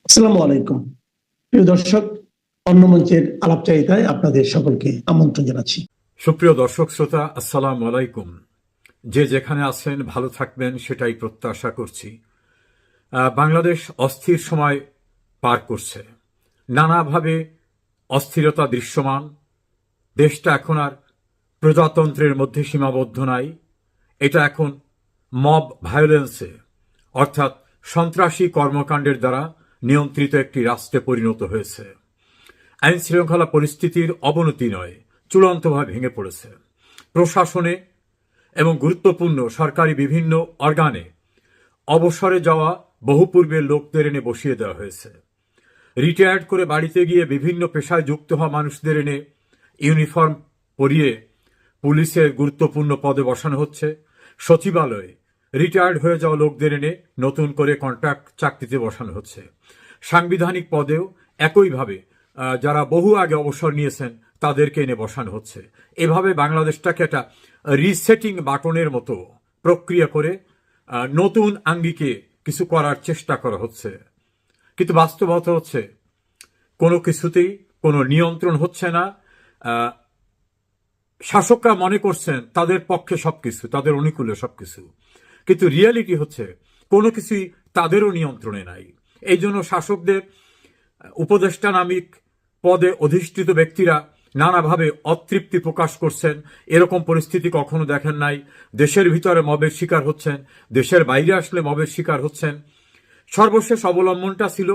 আসসালামু আলাইকুম। প্রিয় দর্শক, অন্য মঞ্চের আলাপচারিতায় আপনাদের সকলকে আমন্ত্রণ জানাচ্ছি। সুপ্রিয় দর্শক শ্রোতা, আসসালামু আলাইকুম। যে যেখানে আছেন ভালো থাকবেন সেটাই প্রত্যাশা করছি। বাংলাদেশ অস্থির সময় পার করছে, নানাভাবে অস্থিরতা দৃশ্যমান। দেশটা এখন আর প্রজাতন্ত্রের মধ্যে সীমাবদ্ধ নাই, এটা এখন মব ভায়োলেন্সে অর্থাৎ সন্ত্রাসী কর্মকাণ্ডের দ্বারা নিয়ন্ত্রিত একটি রাষ্ট্রে পরিণত হয়েছে। আইন শৃঙ্খলা পরিস্থিতির অবনতি নয়, চূড়ান্তভাবে ভেঙে পড়েছে। প্রশাসনে এবং গুরুত্বপূর্ণ সরকারি বিভিন্ন অর্গানে অবসরে যাওয়া বহু পূর্বের লোকদের এনে বসিয়ে দেওয়া হয়েছে। রিটায়ার্ড করে বাড়িতে গিয়ে বিভিন্ন পেশায় যুক্ত হওয়া মানুষদের এনে ইউনিফর্ম পরিয়ে পুলিশের গুরুত্বপূর্ণ পদে বসানো হচ্ছে। সচিবালয়ে রিটায়ার্ড হয়ে যাওয়া লোকদের এনে নতুন করে কন্ট্রাক্ট চাকরিতে বসানো হচ্ছে। সাংবিধানিক পদেও একইভাবে যারা বহু আগে অবসর নিয়েছেন তাদেরকে এনে বসানো হচ্ছে। এভাবে বাংলাদেশটাকে একটা রিসেটিং বাটনের মতো প্রক্রিয়া করে নতুন আঙ্গিকে কিছু করার চেষ্টা করা হচ্ছে। কিন্তু বাস্তবতা হচ্ছে কোনো কিছুতেই কোনো নিয়ন্ত্রণ হচ্ছে না। শাসকরা মনে করছেন তাদের পক্ষে সবকিছু, তাদের অনুকূলে সবকিছু, কিন্তু রিয়ালিটি হচ্ছে কোনো কিছুই তাদেরও নিয়ন্ত্রণে নাই। এই জন্য শাসকদের উপদেষ্টা নামিক পদে অধিষ্ঠিত ব্যক্তিরা নানাভাবে অতৃপ্তি প্রকাশ করছেন। এরকম পরিস্থিতি কখনো দেখেন নাই। দেশের ভিতরে মবের শিকার হচ্ছেন, দেশের বাইরে আসলে মবের শিকার হচ্ছেন। সর্বশেষ অবলম্বনটা ছিল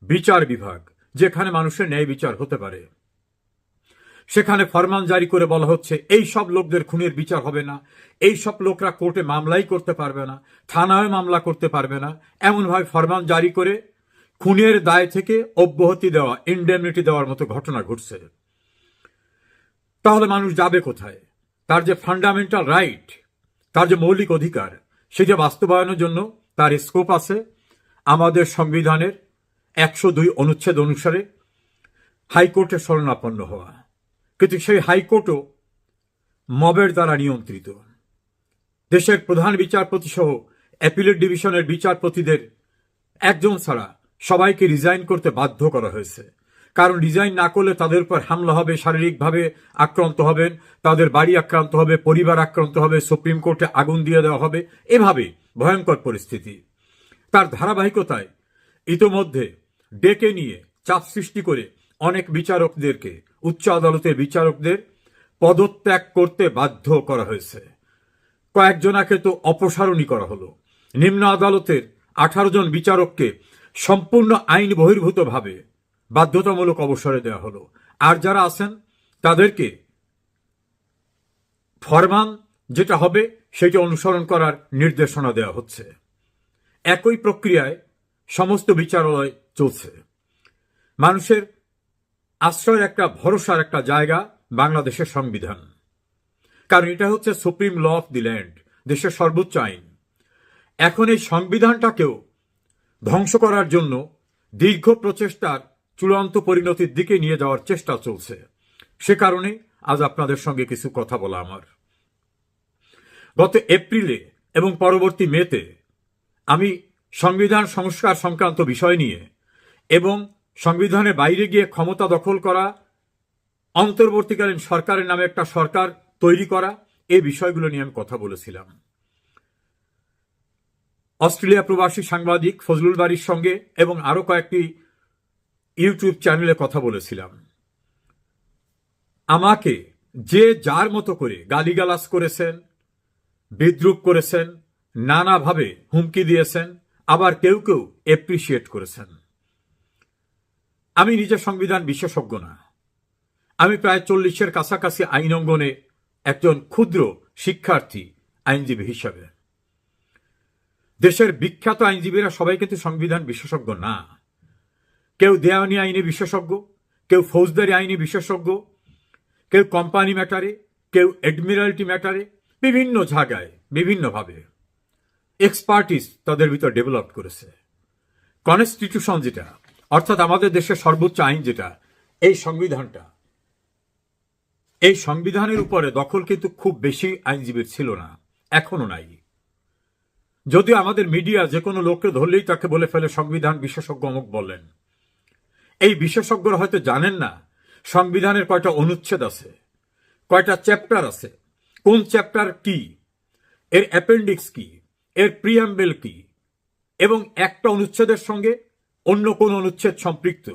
বিচার বিভাগ, যেখানে মানুষের ন্যায় বিচার হতে পারে। সেখানে ফরমান জারি করে বলা হচ্ছে এই সব লোকদের খুনের বিচার হবে না, এই সব লোকরা কোর্টে মামলাই করতে পারবে না, থানায় মামলা করতে পারবে না, এমনভাবে ফরমান জারি করে খুনের দায় থেকে অব্যাহতি দেওয়া, ইনডেমনিটি দেওয়ার মতো ঘটনা ঘটছে। তাহলে মানুষ যাবে কোথায়? তার যে ফান্ডামেন্টাল রাইট, তার যে মৌলিক অধিকার, সেটা বাস্তবায়নের জন্য তার স্কোপ আছে আমাদের সংবিধানের 102 অনুচ্ছেদ অনুসারে হাইকোর্টের শরণাপন্ন হওয়া। কিন্তু সেই হাইকোর্টও মবের দ্বারা নিয়ন্ত্রিত। দেশের প্রধান বিচারপতি সহ অ্যাপিলেট ডিভিশনের বিচারপতিদের একজন ছাড়া সবাইকে রিজাইন করতে বাধ্য করা হয়েছে। কারণ রিজাইন না করলে তাদের উপর হামলা হবে, শারীরিকভাবে আক্রান্ত হবেন, তাদের বাড়ি আক্রান্ত হবে, পরিবার আক্রান্ত হবে, সুপ্রিম কোর্টে আগুন দিয়ে দেওয়া হবে। এভাবে ভয়ঙ্কর পরিস্থিতি। তার ধারাবাহিকতায় ইতোমধ্যে ডেকে নিয়ে চাপ সৃষ্টি করে অনেক বিচারকদেরকে, উচ্চ আদালতের বিচারকদের পদত্যাগ করতে বাধ্য করা হয়েছে। কয়েকজনাকে তো অপসারণই করা হলো। নিম্ন আদালতের 18 জন বিচারককে সম্পূর্ণ আইন বহির্ভূতভাবে বাধ্যতামূলক অবসরে দেওয়া হলো। আর যারা আছেন তাদেরকে ফরমান যেটা হবে সেটা অনুসরণ করার নির্দেশনা দেওয়া হচ্ছে। একই প্রক্রিয়ায় সমস্ত বিচারালয় চলছে। মানুষের আশ্রয়ের একটা ভরসার একটা জায়গা বাংলাদেশের সংবিধান, কারণ এটা হচ্ছে supreme law of the land, দেশের সর্বোচ্চ আইন। এখন এই সংবিধানটাকেও ধ্বংস করার জন্য দীর্ঘ প্রচেষ্টার চূড়ান্ত পরিণতির দিকে নিয়ে যাওয়ার চেষ্টা চলছে। সে কারণে আজ আপনাদের সঙ্গে কিছু কথা বলা আমার। গত এপ্রিলে এবং পরবর্তী মেতে আমি সংবিধান সংস্কার সংক্রান্ত বিষয় নিয়ে এবং সংবিধানের বাইরে গিয়ে ক্ষমতা দখল করা, অন্তর্বর্তীকালীন সরকারের নামে একটা সরকার তৈরি করা, এই বিষয়গুলো নিয়ে আমি কথা বলেছিলাম। অস্ট্রেলিয়া প্রবাসী সাংবাদিক ফজলুল বারীর সঙ্গে এবং আরো কয়েকটি ইউটিউব চ্যানেলে কথা বলেছিলাম। আমাকে যে যার মতো করে গালিগালাজ করেছেন, বিদ্রূপ করেছেন, নানাভাবে হুমকি দিয়েছেন, আবার কেউ কেউ এপ্রিসিয়েট করেছেন। আমি নিজে সংবিধান বিশেষজ্ঞ না। আমি প্রায় 40-এর কাছাকাছি আইন অঙ্গনে একজন ক্ষুদ্র শিক্ষার্থী আইনজীবী হিসাবে। দেশের বিখ্যাত আইনজীবীরা সবাই কিন্তু সংবিধান বিশেষজ্ঞ না। কেউ দেওয়ানি আইনে বিশেষজ্ঞ, কেউ ফৌজদারি আইনে বিশেষজ্ঞ, কেউ কোম্পানি ম্যাটারে, কেউ অ্যাডমিরাল্টি ম্যাটারে, বিভিন্ন জায়গায় বিভিন্নভাবে এক্সপার্টিস তাদের ভিতর ডেভেলপ করেছে। কনস্টিটিউশন যেটা, অর্থাৎ আমাদের দেশের সর্বোচ্চ আইন যেটা, এই সংবিধানটা, এই সংবিধানের উপরে দখল কিন্তু খুব বেশি আইনজীবীর ছিল না, এখনো নাই। যদিও আমাদের মিডিয়া যে কোনো লোককে ধরলেই তাকে বলে ফেলে সংবিধান বিশেষজ্ঞ অমুক বলেন। এই বিশেষজ্ঞরা হয়তো জানেন না সংবিধানের কয়টা অনুচ্ছেদ আছে, কয়টা চ্যাপ্টার আছে, কোন চ্যাপ্টার কি, এর অ্যাপেন্ডিক্স কি, এর প্রিয়াম্বেল কি, এবং একটা অনুচ্ছেদের সঙ্গে অন্য কোন অনুচ্ছেদ সম্পৃক্ত।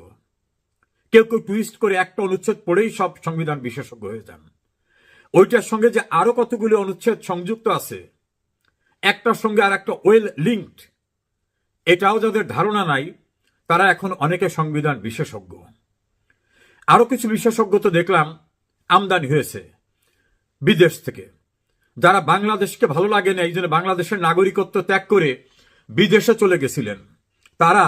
কেউ কেউ টুইস্ট করে একটা অনুচ্ছেদ পড়েই সব সংবিধান বিশেষজ্ঞ হয়ে যান। ওইটার সঙ্গে যে আরো কতগুলি অনুচ্ছেদ সংযুক্ত আছে, একটার সঙ্গে আর একটা ওয়েল লিঙ্কড, এটাও যাদের ধারণা নাই তারা এখন অনেকে সংবিধান বিশেষজ্ঞ। আরো কিছু বিশেষজ্ঞ তো দেখলাম আমদানি হয়েছে বিদেশ থেকে, যারা বাংলাদেশকে ভালো লাগে না এই জন্য বাংলাদেশের নাগরিকত্ব ত্যাগ করে বিদেশে চলে গেছিলেন। তারা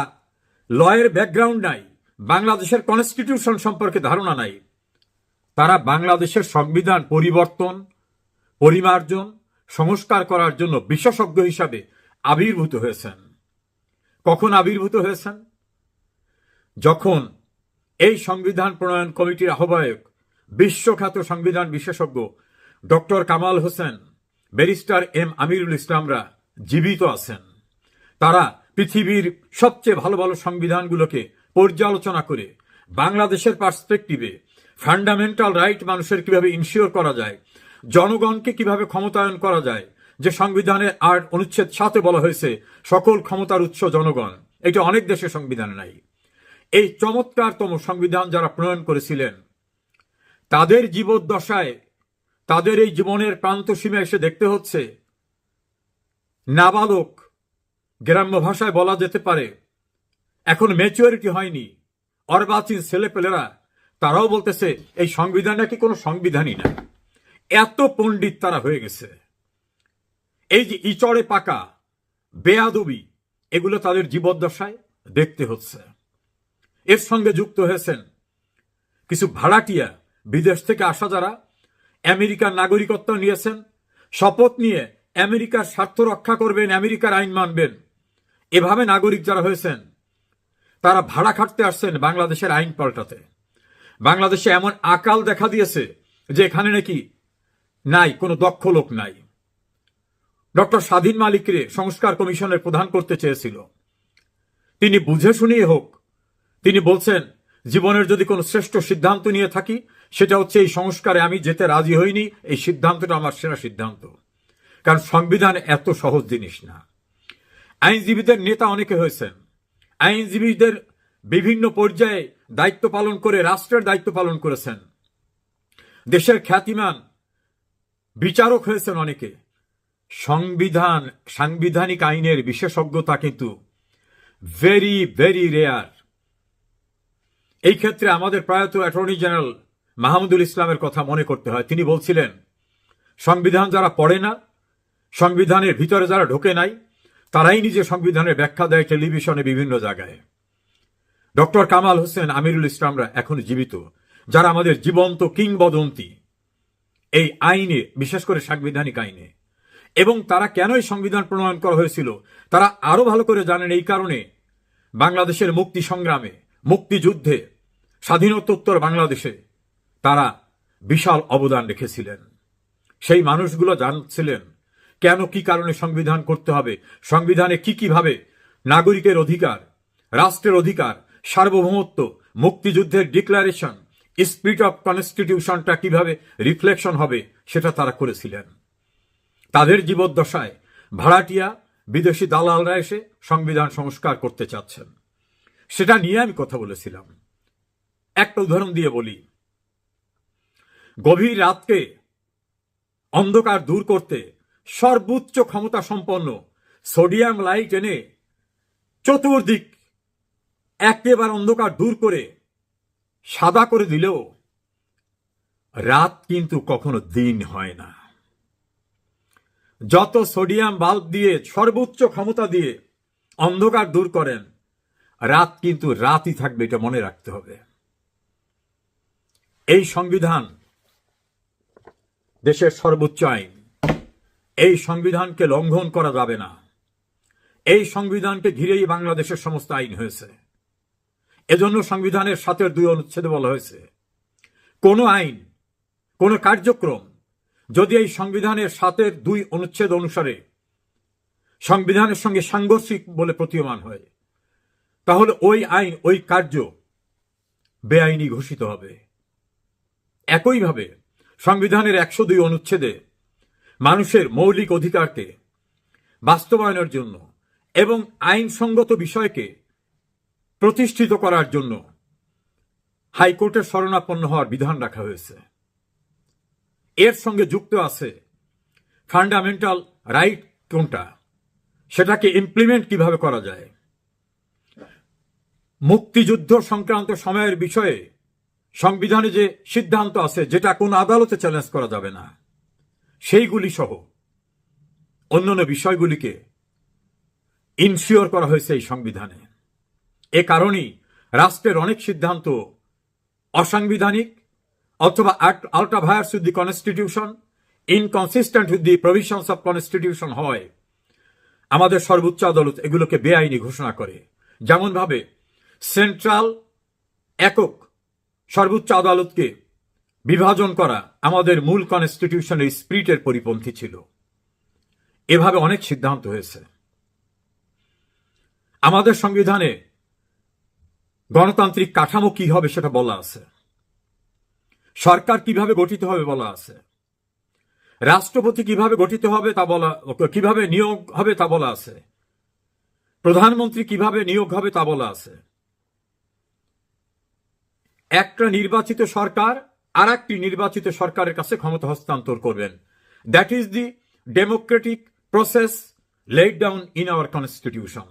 লয়ের ব্যাকগ্রাউন্ড নাই, বাংলাদেশের কনস্টিটিউশন সম্পর্কে ধারণা নাই, তারা বাংলাদেশের সংবিধান পরিবর্তন, পরিমার্জন, সংস্কার করার জন্য বিশেষজ্ঞ হিসাবে আবির্ভূত হয়েছেন। কখন আবির্ভূত হয়েছেন? যখন এই সংবিধান প্রণয়ন কমিটির আহ্বায়ক, বিশ্বখ্যাত সংবিধান বিশেষজ্ঞ doctor Kamal Hossain, barrister M Amirul ইসলামরা জীবিত আছেন। তারা পৃথিবীর সবচেয়ে ভালো ভালো সংবিধানগুলোকে পর্যালোচনা করে বাংলাদেশের পার্সপেক্টিভে ফান্ডামেন্টাল রাইট মানুষের কিভাবে ইনশিওর করা যায়, জনগণকে কিভাবে ক্ষমতায়ন করা যায়, যে সংবিধানের ৮ অনুচ্ছেদ ৭ বলা হয়েছে সকল ক্ষমতার উৎস জনগণ, এটা অনেক দেশের সংবিধান নাই। এই চমৎকারতম সংবিধান যারা প্রণয়ন করেছিলেন তাদের জীবদ্দশায়, তাদের এই জীবনের প্রান্তসীমা এসে দেখতে হচ্ছে নাবালক, গ্রাম্য ভাষায় বলা যেতে পারে এখন ম্যাচুরিটি হয়নি, অর্বাচীন ছেলেপেলেরা তারাও বলতেছে এই সংবিধান নাকি কোনো সংবিধানই না। এত পণ্ডিত তারা হয়ে গেছে। এই যে ইচড়ে পাকা বেয়াদবি, এগুলো তাদের জীবদ্দশায় দেখতে হচ্ছে। এর সঙ্গে যুক্ত হয়েছেন কিছু ভাড়াটিয়া, বিদেশ থেকে আসা যারা আমেরিকার নাগরিকত্ব নিয়েছেন, শপথ নিয়ে আমেরিকার স্বার্থ রক্ষা করবেন, আমেরিকার আইন মানবেন, এভাবে নাগরিক যারা হয়েছেন তারা ভাড়া খাটতে আসছেন বাংলাদেশের আইন পাল্টাতে। বাংলাদেশে এমন আকাল দেখা দিয়েছে যে এখানে নাকি নাই, কোনো দক্ষ লোক নাই। ডক্টর স্বাধীন মালিকরে সংস্কার কমিশনের প্রধান করতে চেয়েছিল, তিনি বুঝে শুনিয়ে হোক, তিনি বলছেন জীবনের যদি কোনো শ্রেষ্ঠ সিদ্ধান্ত নিয়ে থাকি সেটা হচ্ছে এই সংস্কারে আমি যেতে রাজি হইনি, এই সিদ্ধান্তটা আমার সেরা সিদ্ধান্ত। কারণ সংবিধান এত সহজ জিনিস না। আইনজীবীদের নেতা অনেকে হয়েছেন, আইনজীবীদের বিভিন্ন পর্যায়ে দায়িত্ব পালন করে রাষ্ট্রের দায়িত্ব পালন করেছেন, দেশের খ্যাতিমান বিচারক হয়েছেন অনেকে। সাংবিধানিক আইনের বিশেষজ্ঞতা কিন্তু ভেরি ভেরি রেয়ার। এই ক্ষেত্রে আমাদের প্রয়াত অ্যাটর্নি জেনারেল মাহমুদুল ইসলামের কথা মনে করতে হয়। তিনি বলছিলেন সংবিধান যারা পড়ে না, সংবিধানের ভিতরে যারা ঢোকে নাই, তারাই নিজে সংবিধানের ব্যাখ্যা দেয় টেলিভিশনে বিভিন্ন জায়গায়। ডক্টর কামাল হোসেন, আমিরুল ইসলামরা এখন জীবিত, যারা আমাদের জীবন্ত কিংবদন্তি এই আইনে, বিশেষ করে সাংবিধানিক আইনে। এবং তারা কেন এই সংবিধান প্রণয়ন করা হয়েছিল তারা আরো ভালো করে জানেন। এই কারণে বাংলাদেশের মুক্তি সংগ্রামে, মুক্তিযুদ্ধে, স্বাধীনতোত্তর বাংলাদেশে তারা বিশাল অবদান রেখেছিলেন। সেই মানুষগুলো জানছিলেন কেন, কি কারণে সংবিধান করতে হবে, সংবিধানে কি কিভাবে নাগরিকের অধিকার, রাষ্ট্রের অধিকার, সার্বভৌমত্ব, মুক্তিযুদ্ধের ডিক্লারেশন, স্পিরিট অফ কনস্টিটিউশনটা কিভাবে রিফ্লেকশন হবে সেটা তারা করেছিলেন। তাদের জীবদ্দশায় ভাড়াটিয়া বিদেশি দালালরা এসে সংবিধান সংস্কার করতে চাচ্ছেন, সেটা নিয়ে আমি কথা বলেছিলাম। একটা উদাহরণ দিয়ে বলি, গভীর রাতকে অন্ধকার দূর করতে সর্বোচ্চ ক্ষমতা সম্পন্ন সোডিয়াম লাইট এনে চতুর্দিক একেবারে অন্ধকার দূর করে সাদা করে দিলেও রাত কিন্তু কখনো দিন হয় না। যত সোডিয়াম বাল্ব দিয়ে, সর্বোচ্চ ক্ষমতা দিয়ে অন্ধকার দূর করেন, রাত কিন্তু রাতই থাকবে, এটা মনে রাখতে হবে। এই সংবিধান দেশের সর্বোচ্চ আইন, এই সংবিধানকে লঙ্ঘন করা যাবে না। এই সংবিধানকে ঘিরেই বাংলাদেশের সমস্ত আইন হয়েছে। এজন্য সংবিধানের ৭-এর ২ অনুচ্ছেদে বলা হয়েছে কোন আইন, কোন কার্যক্রম যদি এই সংবিধানের ৭-এর ২ অনুচ্ছেদ অনুসারে সংবিধানের সঙ্গে সাংঘর্ষিক বলে প্রতীয়মান হয়, তাহলে ওই আইন, ওই কার্য বেআইনি ঘোষিত হবে। একইভাবে সংবিধানের 102 অনুচ্ছেদে মানুষের মৌলিক অধিকারকে বাস্তবায়নের জন্য এবং আইনসঙ্গত বিষয়কে প্রতিষ্ঠিত করার জন্য হাইকোর্টের শরণাপন্ন হওয়ার বিধান রাখা হয়েছে। এর সঙ্গে যুক্ত আছে ফান্ডামেন্টাল রাইট কোনটা, সেটাকে ইমপ্লিমেন্ট কিভাবে করা যায়, মুক্তিযুদ্ধ সংক্রান্ত সময়ের বিষয়ে সংবিধানে যে সিদ্ধান্ত আছে যেটা কোন আদালতে চ্যালেঞ্জ করা যাবে না, সেইগুলি সহ অন্যান্য বিষয়গুলিকে ইনশিওর করা হয়েছে এই সংবিধানে। এ কারণেই রাষ্ট্রের অনেক সিদ্ধান্ত অসাংবিধানিক অথবা ultra vires with the constitution, inconsistent with the provisions of constitution হয়। আমাদের সর্বোচ্চ আদালত এগুলোকে বেআইনি ঘোষণা করে। যেমন ভাবে সেন্ট্রাল একক সর্বোচ্চ আদালতকে বিভাজন করা আমাদের মূল কনস্টিটিউশনের স্পিরিটের পরিপন্থী ছিল। এভাবে অনেক সিদ্ধান্ত হয়েছে। আমাদের সংবিধানে গণতান্ত্রিক কাঠামো কি হবে সেটা বলা আছে, সরকার কিভাবে গঠিত হবে বলা আছে, রাষ্ট্রপতি কিভাবে গঠিত হবে তা বলা, কিভাবে নিয়োগ হবে তা বলা আছে, প্রধানমন্ত্রী কিভাবে নিয়োগ হবে তা বলা আছে। একটা নির্বাচিত সরকার আর একটি নির্বাচিত সরকারের কাছে ক্ষমতা হস্তান্তর করবেন। That is the Democratic process laid down in our constitution.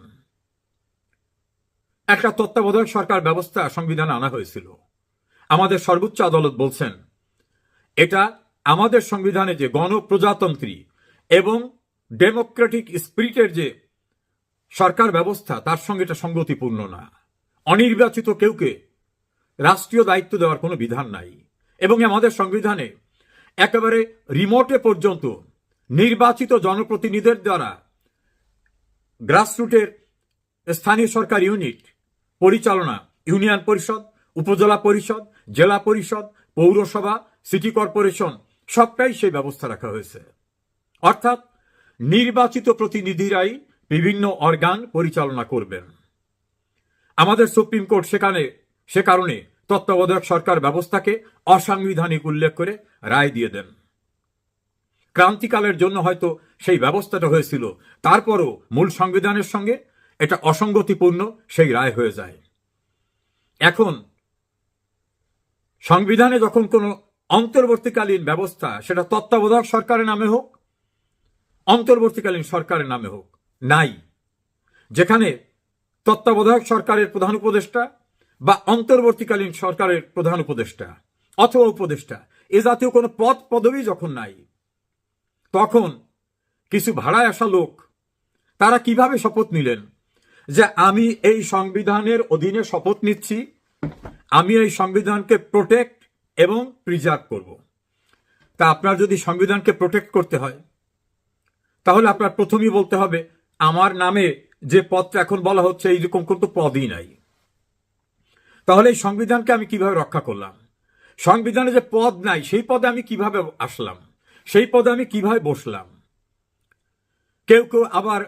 একটা তত্ত্বাবধায়ক সরকার ব্যবস্থা সংবিধানে আনা হয়েছিল। আমাদের সর্বোচ্চ আদালত বলছেন এটা আমাদের সংবিধানে যে গণপ্রজাতন্ত্রী এবং ডেমোক্রেটিক স্পিরিটের যে সরকার ব্যবস্থা তার সঙ্গে এটা সঙ্গতিপূর্ণ না। অনির্বাচিত কেউকে রাষ্ট্রীয় দায়িত্ব দেওয়ার কোনো বিধান নাই। এবং আমাদের সংবিধানে একেবারে রিমোটে পর্যন্ত নির্বাচিত জনপ্রতিনিধিদের দ্বারা গ্রাসরুটের স্থানীয় সরকার ইউনিট পরিচালনা, ইউনিয়ন পরিষদ, উপজেলা পরিষদ, জেলা পরিষদ, পৌরসভা, সিটি কর্পোরেশন সবটাই সেই ব্যবস্থা রাখা হয়েছে। অর্থাৎ নির্বাচিত প্রতিনিধিরাই বিভিন্ন অর্গান পরিচালনা করবেন। আমাদের সুপ্রিম কোর্ট সে কারণে তত্ত্বাবধায়ক সরকার ব্যবস্থাকে অসাংবিধানিক উল্লেখ করে রায় দিয়ে দেন। ক্রান্তিকালের জন্য হয়তো সেই ব্যবস্থাটা হয়েছিল, তারপরও মূল সংবিধানের সঙ্গে এটা অসঙ্গতিপূর্ণ সেই রায় হয়ে যায়। এখন সংবিধানে যখন কোনো অন্তর্বর্তীকালীন ব্যবস্থা, সেটা তত্ত্বাবধায়ক সরকারের নামে হোক, অন্তর্বর্তীকালীন সরকারের নামে হোক, নাই, যেখানে তত্ত্বাবধায়ক সরকারের প্রধান উপদেষ্টা বা অন্তর্বর্তীকালীন সরকারের প্রধান উপদেষ্টা অথবা উপদেষ্টা এ জাতীয় কোনো পদ পদবি যখন নাই, তখন কিছু ভাড়ায় আসা লোক তারা কিভাবে শপথ নিলেন যে আমি এই সংবিধানের অধীনে শপথ নিচ্ছি, আমি এই সংবিধানকে প্রোটেক্ট এবং প্রিজার্ভ করব। তা আপনার যদি সংবিধানকে প্রোটেক্ট করতে হয় তাহলে আপনার প্রথমেই বলতে হবে আমার নামে যে পদটা এখন বলা হচ্ছে এইরকম কোনো পদই নাই। তাহলে এই সংবিধানকে আমি কিভাবে রক্ষা করলাম? সংবিধানে যে পদ নাই সেই পদে আমি কিভাবে আসলাম, সেই পদে আমি কিভাবে বসলাম? কেউ কেউ আবার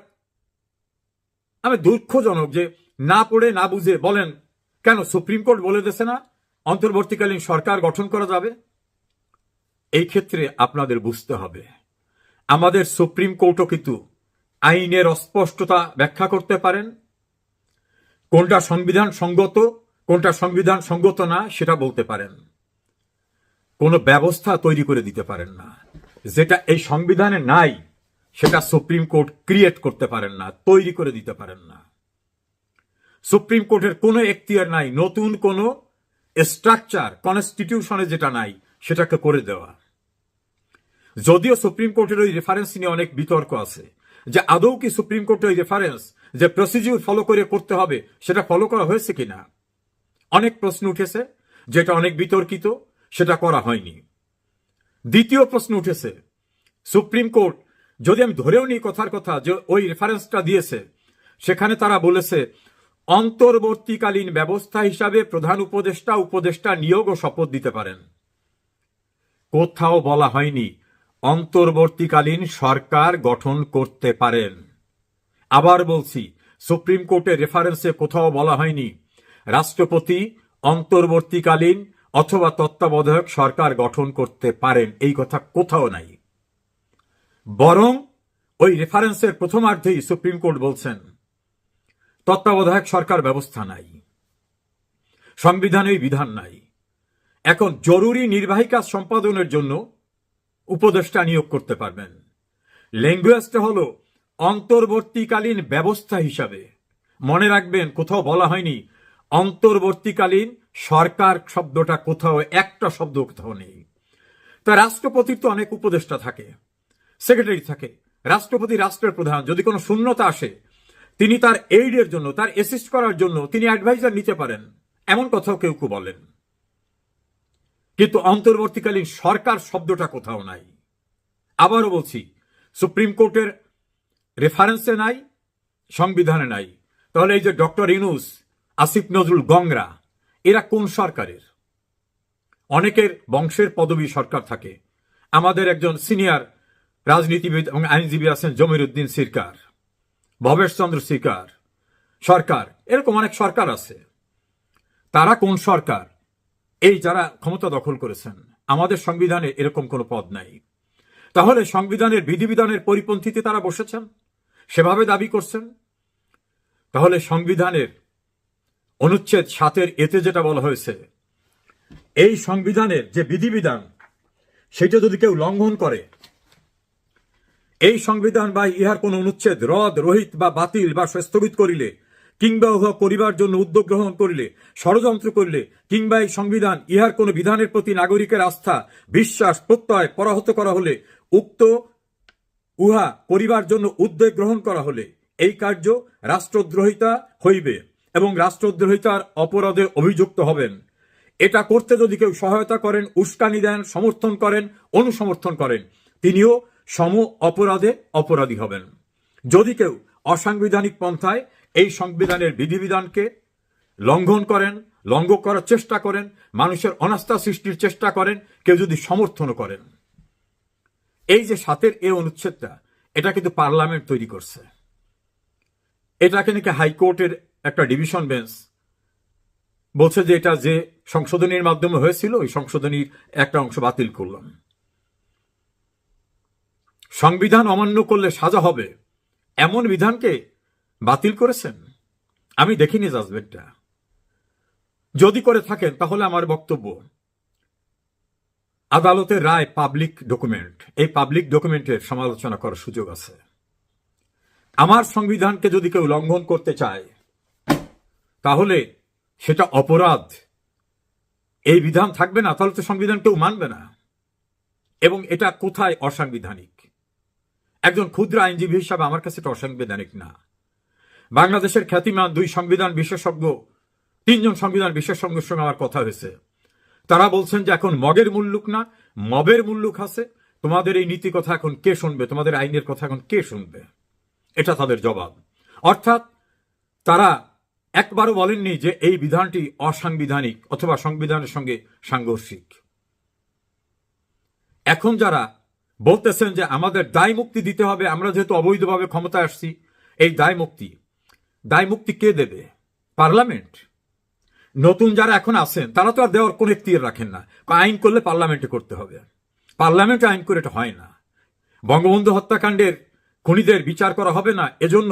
আমি দুঃখজনক যে না পড়ে না বুঝে বলেন কেন সুপ্রিম কোর্ট বলে দিয়েছে না অন্তর্বর্তীকালীন সরকার গঠন করা যাবে। এই ক্ষেত্রে আপনাদের বুঝতে হবে আমাদের সুপ্রিম কোর্টও কিন্তু আইনের অস্পষ্টতা ব্যাখ্যা করতে পারেন, কোনটা সংবিধান সঙ্গত কোনটা সংবিধান সঙ্গত না সেটা বলতে পারেন, কোনো ব্যবস্থা তৈরি করে দিতে পারেন না। যেটা এই সংবিধানে নাই সেটা সুপ্রিম কোর্ট ক্রিয়েট করতে পারেন না, তৈরি করে দিতে পারেন না। সুপ্রিম কোর্টের কোনো এখতিয়ার নাই নতুন কোনো স্ট্রাকচার কনস্টিটিউশনে যেটা নাই সেটাকে করে দেওয়া। যদিও সুপ্রিম কোর্টের ওই রেফারেন্স নিয়ে অনেক বিতর্ক আছে যে আদৌ কি সুপ্রিম কোর্টের ওই রেফারেন্স যে প্রসিডিউর ফলো করে করতে হবে সেটা ফলো করা হয়েছে কিনা, অনেক প্রশ্ন উঠেছে, যেটা অনেক বিতর্কিত, সেটা করা হয়নি। দ্বিতীয় প্রশ্ন উঠেছে সুপ্রিম কোর্ট যদি আমি ধরেও নিই কথার কথা যে ওই রেফারেন্সটা দিয়েছে, সেখানে তারা বলেছে অন্তর্বর্তীকালীন ব্যবস্থা হিসাবে প্রধান উপদেষ্টা নিয়োগ ও শপথ দিতে পারেন। কোথাও বলা হয়নি অন্তর্বর্তীকালীন সরকার গঠন করতে পারেন। আবার বলছি, সুপ্রিম কোর্টের রেফারেন্সে কোথাও বলা হয়নি রাষ্ট্রপতি অন্তর্বর্তীকালীন অথবা তত্ত্বাবধায়ক সরকার গঠন করতে পারেন, এই কথা কোথাও নাই। বরং ওই রেফারেন্সের প্রথমার্ধেই সুপ্রিম কোর্ট বলছেন তত্ত্বাবধায়ক সরকার ব্যবস্থা নাই, সংবিধানে বিধান নাই। এখন জরুরি নির্বাহী কাজ সম্পাদনের জন্য উপদেষ্টা নিয়োগ করতে পারবেন। ল্যাঙ্গুয়েজটা হলো অন্তর্বর্তীকালীন ব্যবস্থা হিসাবে। মনে রাখবেন, কোথাও বলা হয়নি অন্তর্বর্তীকালীন সরকার শব্দটা, কোথাও একটা শব্দ কোথাও নেই। তা রাষ্ট্রপতির তো অনেক উপদেষ্টা থাকে, সেক্রেটারি থাকে, রাষ্ট্রপতি রাষ্ট্রের প্রধান। যদি কোনো শূন্যতা আসে, তিনি তার এইডের জন্য, তার অ্যাসিস্ট করার জন্য তিনি অ্যাডভাইজার নিতে পারেন, এমন কথাও কেউ কেউ বলেন। কিন্তু অন্তর্বর্তীকালীন সরকার শব্দটা কোথাও নাই। আবারও বলছি, সুপ্রিম কোর্টের রেফারেন্সে নাই, সংবিধানে নাই। তাহলে এই যে ডক্টর ইউনূস, আসিফ নজরুল, গংরা, এরা কোন সরকারের? অনেকের বংশের পদবী সরকার থাকে। আমাদের একজন সিনিয়র রাজনীতিবিদ এবং আইনজীবী আছেন জমির উদ্দিন সিরকার, ভবেশ চন্দ্র সিরকার সরকার, এরকম অনেক সরকার আছে। তারা কোন সরকার? এই যারা ক্ষমতা দখল করেছেন। আমাদের সংবিধানে এরকম কোনো পদ নাই। তাহলে সংবিধানের বিধিবিধানের পরিপন্থীতে তারা বসেছেন, সেভাবে দাবি করছেন। তাহলে সংবিধানের অনুচ্ছেদ 7 এতে যেটা বলা হয়েছে, এই সংবিধানের যে বিধিবিধান সেটা যদি কেউ লঙ্ঘন করে, এই সংবিধান বা ইহার কোন অনুচ্ছেদ রদ, রহিত বা বাতিল বা স্থগিত করিলে, কিংবা উহা করিবার জন্য উদ্যোগ গ্রহণ করিলে, ষড়যন্ত্র করিলে, কিংবা এই সংবিধান ইহার কোন বিধানের প্রতি নাগরিকের আস্থা, বিশ্বাস, প্রত্যয় পরাহত করা হলে, উক্ত উহা করিবার জন্য উদ্যোগ গ্রহণ করা হলে এই কার্য রাষ্ট্রদ্রোহিতা হইবে এবং রাষ্ট্রদ্রোহিতার অপরাধে অভিযুক্ত হবেন। এটা করতে যদি কেউ সহায়তা করেন, উস্কানি দেন, সমর্থন করেন, অনুসমর্থন করেন, তিনিও সম অপরাধে অপরাধী হবেন। যদি কেউ অসাংবিধানিক পন্থায় এই সংবিধানের বিধিবিধানকে লঙ্ঘন করেন, লঙ্ঘন করার চেষ্টা করেন, মানুষের অনাস্থা সৃষ্টির চেষ্টা করেন, কেউ যদি সমর্থন করেন, এই যে 7 এই অনুচ্ছেদটা, এটা কিন্তু পার্লামেন্ট তৈরি করছে। এটাকে নাকি হাইকোর্টের একটা ডিভিশন বেঞ্চ বলছে যে এটা যে সংশোধনীর মাধ্যমে হয়েছিল, ওই সংশোধনীর একটা অংশ বাতিল করলাম। সংবিধান অমান্য করলে সাজা হবে এমন বিধানকে বাতিল করেছেন? আমি দেখিনি জাজমেন্টটা। যদি করে থাকেন তাহলে আমার বক্তব্য, আদালতের রায় পাবলিক ডকুমেন্ট, এই পাবলিক ডকুমেন্টের সমালোচনা করার সুযোগ আছে। আমার সংবিধানকে যদি কেউ লঙ্ঘন করতে চায় তাহলে সেটা অপরাধ, এই বিধান থাকবে না, তাহলে তো সংবিধান কেউ মানবে না। এবং এটা কোথায় অসাংবিধানিক? একজন ক্ষুদ্র আইনজীবী হিসাবে আমার কাছে এটা অসাংবিধানিক না। বাংলাদেশের খ্যাতিমান 2 সংবিধান বিশেষজ্ঞ, 3 জন সংবিধান বিশেষজ্ঞের সঙ্গে আমার কথা হয়েছে। তারা বলছেন যে এখন মগের মুল্লুক না, মবের মুল্লুক আছে। তোমাদের এই নীতি কথা এখন কে শুনবে? তোমাদের আইনের কথা এখন কে শুনবে? এটা তাদের জবাব। অর্থাৎ তারা একবারও বলেননি যে এই বিধানটি অসাংবিধানিক অথবা সংবিধানের সঙ্গে সাংঘর্ষিক। এখন যারা বলতেছেন যে আমাদের দায় মুক্তি দিতে হবে, আমরা যেহেতু অবৈধভাবে ক্ষমতায় আসছি, এই দায় মুক্তি কে দেবে? পার্লামেন্ট। নতুন যারা এখন আছেন তারা তো আর দেওয়ার কোন এখতিয়ার রাখেন না, আইন করলে পার্লামেন্টে করতে হবে। পার্লামেন্টে আইন করে এটা হয় না। বঙ্গবন্ধু হত্যাকাণ্ডের খুনিদের বিচার করা হবে না, এজন্য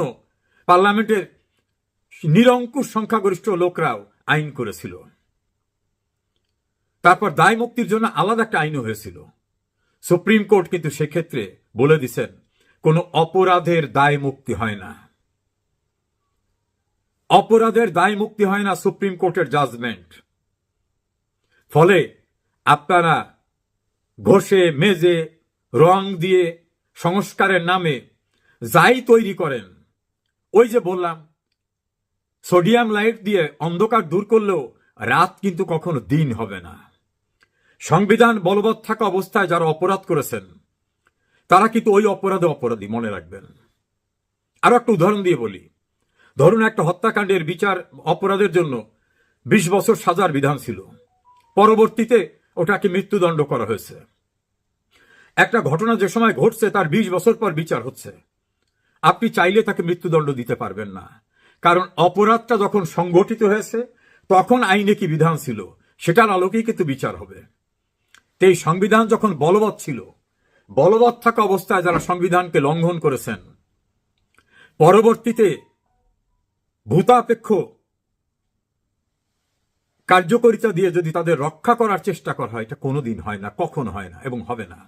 পার্লামেন্টের নিরঙ্কুশ সংখ্যাগরিষ্ঠ লোকরাও আইন করেছিল। তারপর দায় মুক্তির জন্য আলাদা একটা আইনও হয়েছিল। সুপ্রিম কোর্ট কিন্তু সেক্ষেত্রে বলে দিছেন কোন অপরাধের দায় মুক্তি হয় না, অপরাধের দায় মুক্তি হয় না, সুপ্রিম কোর্টের জাজমেন্ট। ফলে আপনারা ঘষে মেজে রং দিয়ে সংস্কারের নামে যাই তৈরি করেন, ওই যে বললাম সোডিয়াম লাইট দিয়ে অন্ধকার দূর করলেও রাত কিন্তু কখনো দিন হবে না। সংবিধান বলবৎ থাকা অবস্থায় যারা অপরাধ করেছেন তারা কিন্তু ওই অপরাধে অপরাধী, মনে রাখবেন। আরো একটা উদাহরণ দিয়ে বলি, ধরুন একটা হত্যাকাণ্ডের বিচার অপরাধের জন্য 20 বছর সাজার বিধান ছিল, পরবর্তীতে ওটাকে মৃত্যুদণ্ড করা হয়েছে। একটা ঘটনা যে সময় ঘটছে তার 20 বছর পর বিচার হচ্ছে, আপনি চাইলে তাকে মৃত্যুদণ্ড দিতে পারবেন না, কারণ অপরাধটা যখন সংগঠিত হয়েছে তখন আইনে কি বিধান ছিল সেটার আলোকেই কিন্তু বিচার হবে। তো এই সংবিধান যখন বলবৎ ছিল, বলবৎ থাকা অবস্থায় যারা সংবিধানকে লঙ্ঘন করেছেন, পরবর্তীতে ভূতাপেক্ষ কার্যকারিতা দিয়ে যদি তাদের রক্ষা করার চেষ্টা করা হয়, এটা কোনোদিন হয় না, কখনো হয় না এবং হবে না।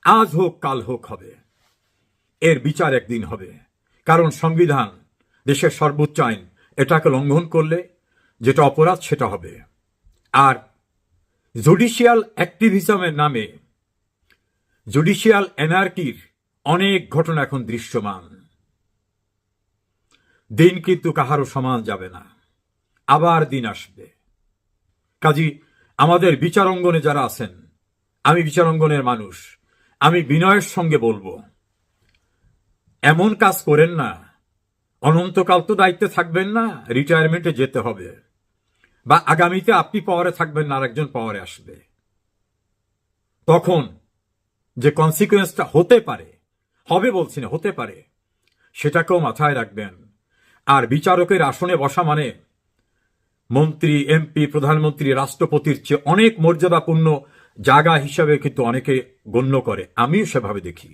আজ হোক কাল হোক হবে, এর বিচার একদিন হবে। কারণ সংবিধান দেশের সর্বোচ্চ আইন, এটাকে লঙ্ঘন করলে যেটা অপরাধ সেটা হবে। আর জুডিশিয়াল অ্যাক্টিভিজমের নামে জুডিশিয়াল অ্যানার্কির অনেক ঘটনা এখন দৃশ্যমান। দিন কিন্তু কাহারও সমান যাবে না, আবার দিন আসবে। কাজী আমাদের বিচারাঙ্গনে যারা আছেন, আমি বিচারাঙ্গনের মানুষ, আমি বিনয়ের সঙ্গে বলবো, এমন কাজ করেন না, অনন্তকাল তো দায়িত্বে থাকবেন না, রিটায়ারমেন্টে যেতে হবে, বা আগামীতে আপনি পাওয়ারে থাকবেন না, আরেকজন পাওয়ারে আসবে। তখন যে কনসিকুয়েন্সটা হতে পারে, হবে বলছি না, হতে পারে, সেটাকেও মাথায় রাখবেন। আর বিচারকের আসনে বসা মানে মন্ত্রী, এমপি, প্রধানমন্ত্রী, রাষ্ট্রপতির চেয়ে অনেক মর্যাদাপূর্ণ জায়গা হিসাবে কিন্তু অনেকে গণ্য করে, আমিও সেভাবে দেখি।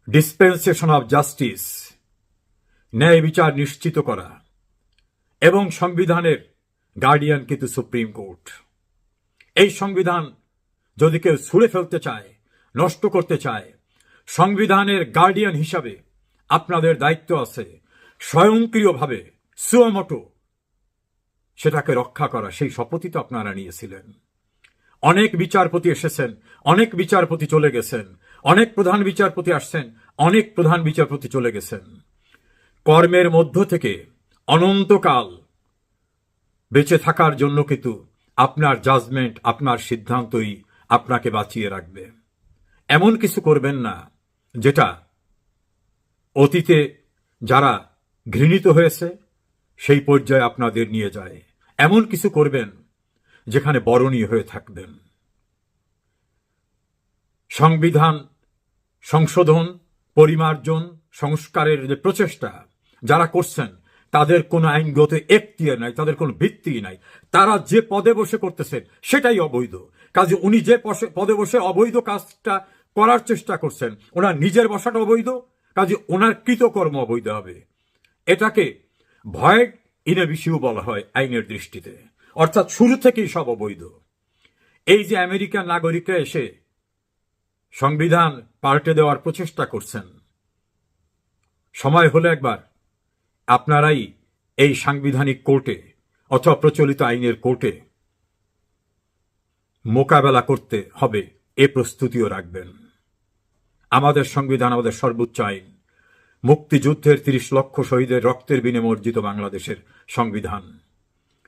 ডিসপেন্সেশন অব জাস্টিস, ন্যায় বিচার নিশ্চিত করা, এবং সংবিধানের গার্ডিয়ান কিন্তু সুপ্রিম কোর্ট। এই সংবিধান যদি কেউ ছুঁড়ে ফেলতে চায়, নষ্ট করতে চায়, সংবিধানের গার্ডিয়ান হিসাবে আপনাদের দায়িত্ব আছে স্বয়ংক্রিয়ভাবে, সুমোটো সেটাকে রক্ষা করা। সেই শপথই তো আপনারা নিয়েছিলেন। অনেক বিচারপতি এসেছেন, অনেক বিচারপতি চলে গেছেন, অনেক প্রধান বিচারপতি আসছেন, অনেক প্রধান বিচারপতি চলে গেছেন। কর্মের মধ্য থেকে অনন্তকাল বেঁচে থাকার জন্য কিন্তু আপনার জাজমেন্ট, আপনার সিদ্ধান্তই আপনাকে বাঁচিয়ে রাখবে। এমন কিছু করবেন না যেটা অতীতে যারা ঘৃণিত হয়েছে সেই পর্যায়ে আপনাদের নিয়ে যায়। এমন কিছু করবেন যেখানে বরণীয় হয়ে থাকবেন। সংবিধান সংশোধন, পরিমার্জন, সংস্কারের যে প্রচেষ্টা যারা করছেন, তাদের কোনো আইনগত এখতিয়ার নাই, তাদের কোনো ভিত্তি নাই। তারা যে পদে বসে করতেছেন সেটাই অবৈধ। কাজে উনি যে পদে বসে অবৈধ কাজটা করার চেষ্টা করছেন, ওনার নিজের বসাটা অবৈধ, কাজে ওনার কৃতকর্ম অবৈধ হবে। এটাকে ভয়েড ইন এবিসিউ বলা হয় আইনের দৃষ্টিতে, অর্থাৎ শুরু থেকেই সব অবৈধ। এই যে আমেরিকান নাগরিকরা এসে সংবিধান পাল্টে দেওয়ার প্রচেষ্টা করছেন, সময় হলে একবার আপনারাই এই সাংবিধানিক কোর্টে অথবা প্রচলিত আইনের কোর্টে মোকাবেলা করতে হবে, এ প্রস্তুতিও রাখবেন। আমাদের সংবিধান আমাদের সর্বোচ্চ আইন, মুক্তিযুদ্ধের ৩০ লক্ষ শহীদের রক্তের বিনিময়ে অর্জিত বাংলাদেশের সংবিধান।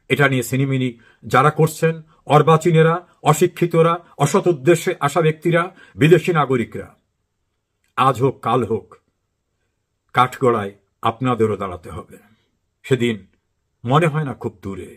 এটা নিয়ে সিনিমিনি যারা করছেন, অর্বাচীনেরা, অশিক্ষিতরা, অসৎ উদ্দেশ্যে আসা ব্যক্তিরা, বিদেশি নাগরিকরা, আজ হোক কাল হোক কাঠগড়ায় আপনাদেরও দাঁড়াতে হবে। সেদিন মনে হয় না খুব দূরে।